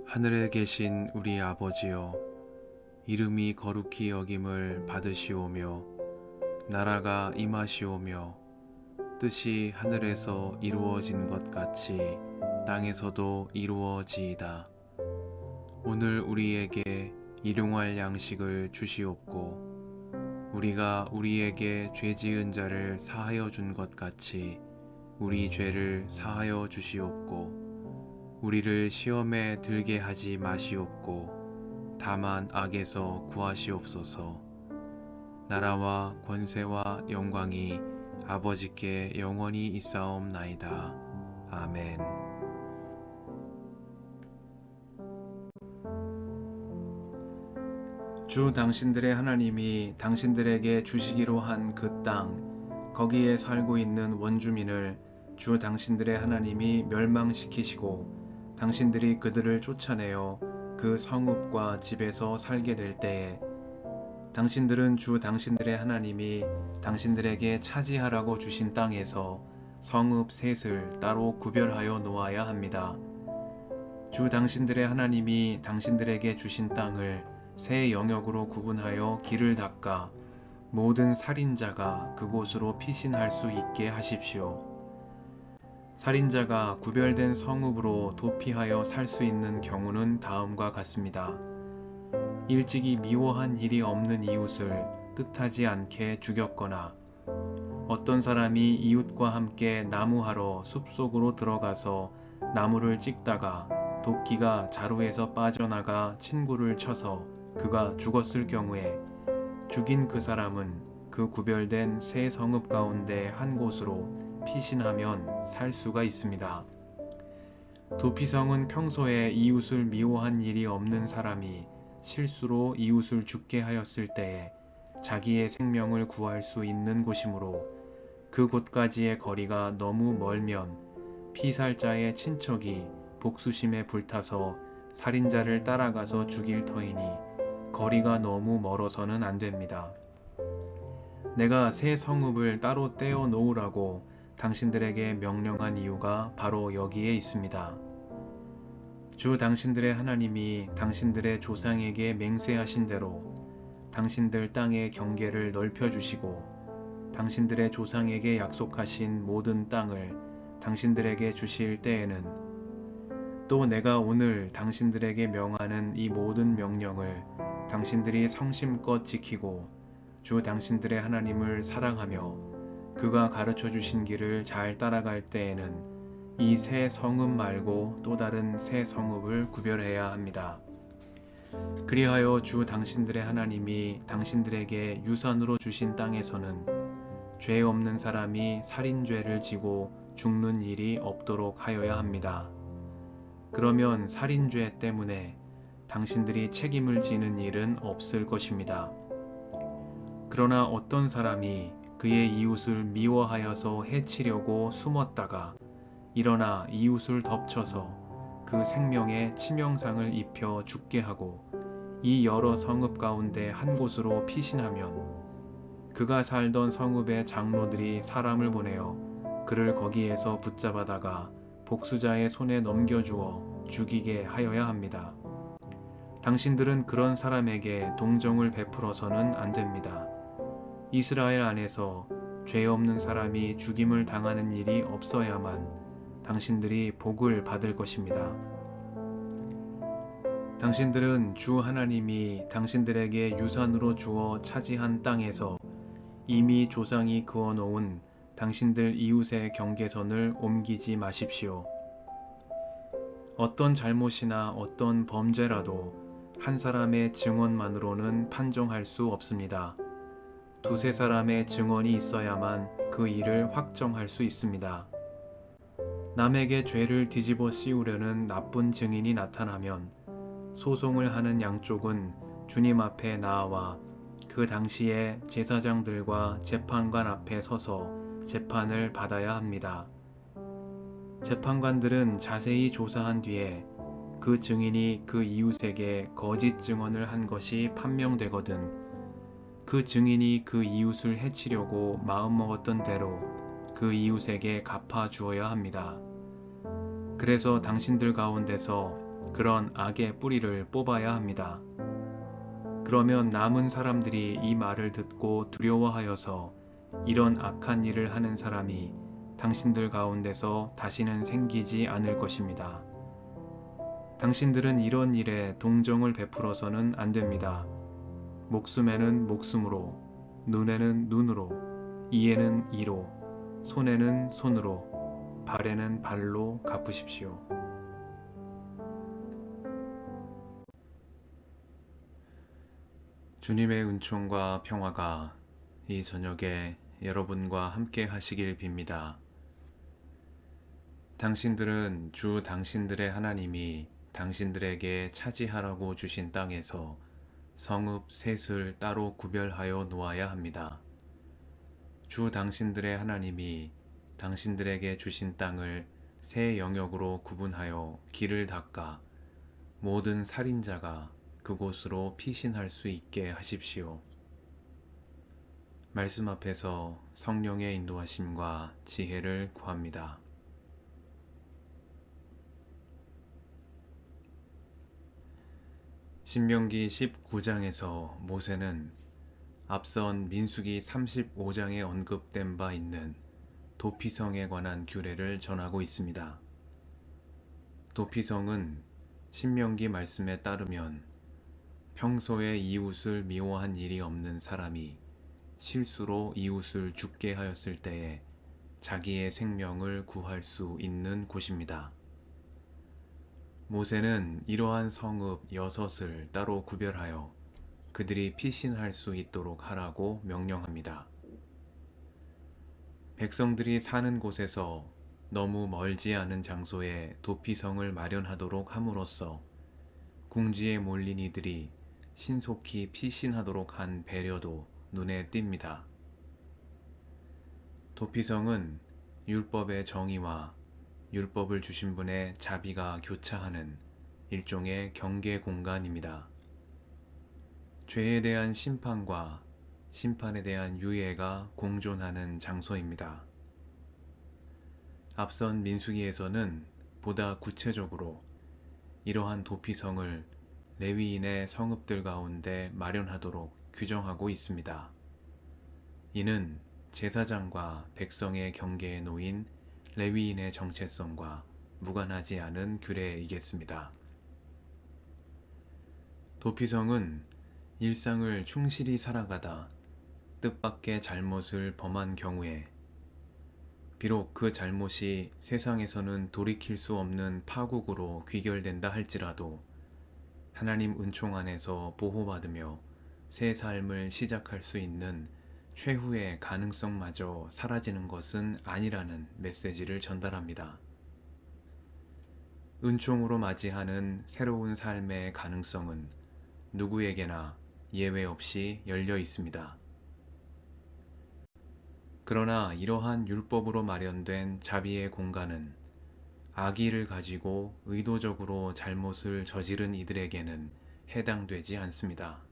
하늘에 계신 우리 아버지여, 이름이 거룩히 여김을 받으시오며 나라가 임하시오며 뜻이 하늘에서 이루어진 것 같이 땅에서도 이루어지이다. 오늘 우리에게 일용할 양식을 주시옵고 우리가 우리에게 죄 지은 자를 사하여 준 것 같이 우리 죄를 사하여 주시옵고 우리를 시험에 들게 하지 마시옵고 다만 악에서 구하시옵소서. 나라와 권세와 영광이 아버지께 영원히 있사옵나이다. 아멘. 주 당신들의 하나님이 당신들에게 주시기로 한 그 땅, 거기에 살고 있는 원주민을 주 당신들의 하나님이 멸망시키시고 당신들이 그들을 쫓아내어 그 성읍과 집에서 살게 될 때에 당신들은 주 당신들의 하나님이 당신들에게 차지하라고 주신 땅에서 성읍 셋을 따로 구별하여 놓아야 합니다. 주 당신들의 하나님이 당신들에게 주신 땅을 세 영역으로 구분하여 길을 닦아 모든 살인자가 그곳으로 피신할 수 있게 하십시오. 살인자가 구별된 성읍으로 도피하여 살 수 있는 경우는 다음과 같습니다. 일찍이 미워한 일이 없는 이웃을 뜻하지 않게 죽였거나 어떤 사람이 이웃과 함께 나무하러 숲속으로 들어가서 나무를 찍다가 도끼가 자루에서 빠져나가 친구를 쳐서 그가 죽었을 경우에 죽인 그 사람은 그 구별된 세 성읍 가운데 한 곳으로 피신하면 살 수가 있습니다. 도피성은 평소에 이웃을 미워한 일이 없는 사람이 실수로 이웃을 죽게 하였을 때에 자기의 생명을 구할 수 있는 곳이므로 그곳까지의 거리가 너무 멀면 피살자의 친척이 복수심에 불타서 살인자를 따라가서 죽일 터이니 거리가 너무 멀어서는 안 됩니다. 내가 새 성읍을 따로 떼어 놓으라고 당신들에게 명령한 이유가 바로 여기에 있습니다. 주 당신들의 하나님이 당신들의 조상에게 맹세하신 대로 당신들 땅의 경계를 넓혀주시고 당신들의 조상에게 약속하신 모든 땅을 당신들에게 주실 때에는 또 내가 오늘 당신들에게 명하는 이 모든 명령을 당신들이 성심껏 지키고 주 당신들의 하나님을 사랑하며 그가 가르쳐 주신 길을 잘 따라갈 때에는 이 새 성읍 말고 또 다른 새 성읍을 구별해야 합니다. 그리하여 주 당신들의 하나님이 당신들에게 유산으로 주신 땅에서는 죄 없는 사람이 살인죄를 지고 죽는 일이 없도록 하여야 합니다. 그러면 살인죄 때문에 당신들이 책임을 지는 일은 없을 것입니다. 그러나 어떤 사람이 그의 이웃을 미워하여서 해치려고 숨었다가 일어나 이웃을 덮쳐서 그 생명에 치명상을 입혀 죽게 하고 이 여러 성읍 가운데 한 곳으로 피신하면 그가 살던 성읍의 장로들이 사람을 보내어 그를 거기에서 붙잡아다가 복수자의 손에 넘겨주어 죽이게 하여야 합니다. 당신들은 그런 사람에게 동정을 베풀어서는 안 됩니다. 이스라엘 안에서 죄 없는 사람이 죽임을 당하는 일이 없어야만 당신들이 복을 받을 것입니다. 당신들은 주 하나님이 당신들에게 유산으로 주어 차지한 땅에서 이미 조상이 그어놓은 당신들 이웃의 경계선을 옮기지 마십시오. 어떤 잘못이나 어떤 범죄라도 한 사람의 증언만으로는 판정할 수 없습니다. 두세 사람의 증언이 있어야만 그 일을 확정할 수 있습니다. 남에게 죄를 뒤집어 씌우려는 나쁜 증인이 나타나면 소송을 하는 양쪽은 주님 앞에 나아와 그 당시에 제사장들과 재판관 앞에 서서 재판을 받아야 합니다. 재판관들은 자세히 조사한 뒤에 그 증인이 그 이웃에게 거짓 증언을 한 것이 판명되거든 그 증인이 그 이웃을 해치려고 마음먹었던 대로 그 이웃에게 갚아 주어야 합니다. 그래서 당신들 가운데서 그런 악의 뿌리를 뽑아야 합니다. 그러면 남은 사람들이 이 말을 듣고 두려워하여서 이런 악한 일을 하는 사람이 당신들 가운데서 다시는 생기지 않을 것입니다. 당신들은 이런 일에 동정을 베풀어서는 안 됩니다. 목숨에는 목숨으로, 눈에는 눈으로, 이에는 이로, 손에는 손으로, 발에는 발로 갚으십시오. 주님의 은총과 평화가 이 저녁에 여러분과 함께 하시길 빕니다. 당신들은 주 당신들의 하나님이 당신들에게 차지하라고 주신 땅에서 성읍 셋을 따로 구별하여 놓아야 합니다. 주 당신들의 하나님이 당신들에게 주신 땅을 세 영역으로 구분하여 길을 닦아 모든 살인자가 그곳으로 피신할 수 있게 하십시오. 말씀 앞에서 성령의 인도하심과 지혜를 구합니다. 신명기 19장에서 모세는 앞선 민수기 35장에 언급된 바 있는 도피성에 관한 규례를 전하고 있습니다. 도피성은 신명기 말씀에 따르면 평소에 이웃을 미워한 일이 없는 사람이 실수로 이웃을 죽게 하였을 때에 자기의 생명을 구할 수 있는 곳입니다. 모세는 이러한 성읍 6을 따로 구별하여 그들이 피신할 수 있도록 하라고 명령합니다. 백성들이 사는 곳에서 너무 멀지 않은 장소에 도피성을 마련하도록 함으로써 궁지에 몰린 이들이 신속히 피신하도록 한 배려도 눈에 띕니다. 도피성은 율법의 정의와 율법을 주신 분의 자비가 교차하는 일종의 경계 공간입니다. 죄에 대한 심판과 심판에 대한 유예가 공존하는 장소입니다. 앞선 민수기에서는 보다 구체적으로 이러한 도피성을 레위인의 성읍들 가운데 마련하도록 규정하고 있습니다. 이는 제사장과 백성의 경계에 놓인 레위인의 정체성과 무관하지 않은 규례이겠습니다. 도피성은 일상을 충실히 살아가다 뜻밖의 잘못을 범한 경우에 비록 그 잘못이 세상에서는 돌이킬 수 없는 파국으로 귀결된다 할지라도 하나님 은총 안에서 보호받으며 새 삶을 시작할 수 있는 최후의 가능성마저 사라지는 것은 아니라는 메시지를 전달합니다. 은총으로 맞이하는 새로운 삶의 가능성은 누구에게나 예외 없이 열려 있습니다. 그러나 이러한 율법으로 마련된 자비의 공간은 악의를 가지고 의도적으로 잘못을 저지른 이들에게는 해당되지 않습니다.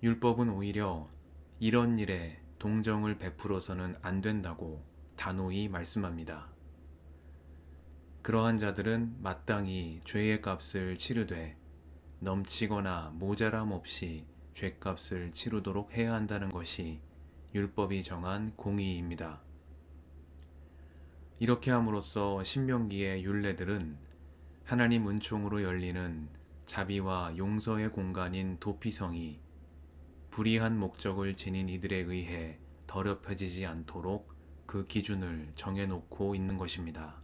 율법은 오히려 이런 일에 동정을 베풀어서는 안 된다고 단호히 말씀합니다. 그러한 자들은 마땅히 죄의 값을 치르되 넘치거나 모자람 없이 죄값을 치르도록 해야 한다는 것이 율법이 정한 공의입니다. 이렇게 함으로써 신명기의 율례들은 하나님 은총으로 열리는 자비와 용서의 공간인 도피성이 불의한 목적을 지닌 이들에 의해 더럽혀지지 않도록 그 기준을 정해놓고 있는 것입니다.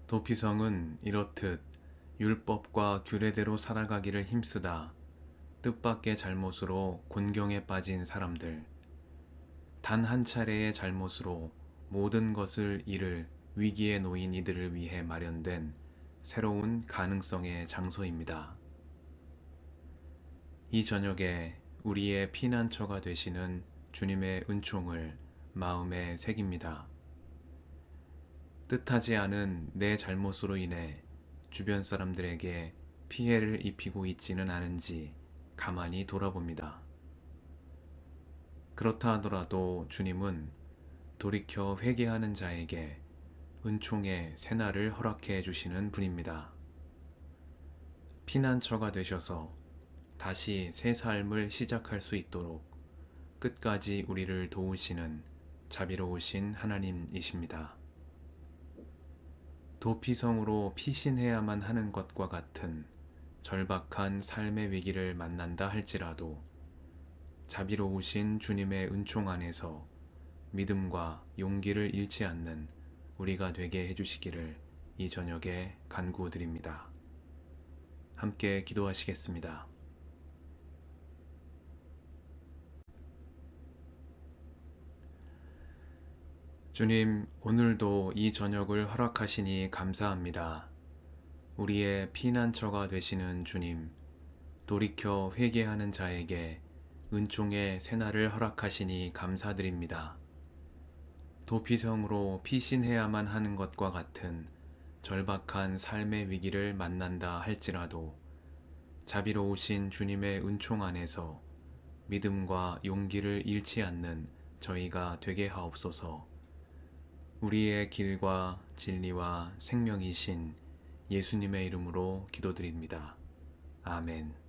도피성은 이렇듯 율법과 규례대로 살아가기를 힘쓰다 뜻밖의 잘못으로 곤경에 빠진 사람들, 단 한 차례의 잘못으로 모든 것을 잃을 위기에 놓인 이들을 위해 마련된 새로운 가능성의 장소입니다. 이 저녁에 우리의 피난처가 되시는 주님의 은총을 마음에 새깁니다. 뜻하지 않은 내 잘못으로 인해 주변 사람들에게 피해를 입히고 있지는 않은지 가만히 돌아봅니다. 그렇다 하더라도 주님은 돌이켜 회개하는 자에게 은총의 새날을 허락해 주시는 분입니다. 피난처가 되셔서 다시 새 삶을 시작할 수 있도록 끝까지 우리를 도우시는 자비로우신 하나님이십니다. 도피성으로 피신해야만 하는 것과 같은 절박한 삶의 위기를 만난다 할지라도 자비로우신 주님의 은총 안에서 믿음과 용기를 잃지 않는 우리가 되게 해주시기를 이 저녁에 간구드립니다. 함께 기도하시겠습니다. 주님, 오늘도 이 저녁을 허락하시니 감사합니다. 우리의 피난처가 되시는 주님, 돌이켜 회개하는 자에게 은총의 새날을 허락하시니 감사드립니다. 도피성으로 피신해야만 하는 것과 같은 절박한 삶의 위기를 만난다 할지라도 자비로우신 주님의 은총 안에서 믿음과 용기를 잃지 않는 저희가 되게 하옵소서. 우리의 길과 진리와 생명이신 예수님의 이름으로 기도드립니다. 아멘.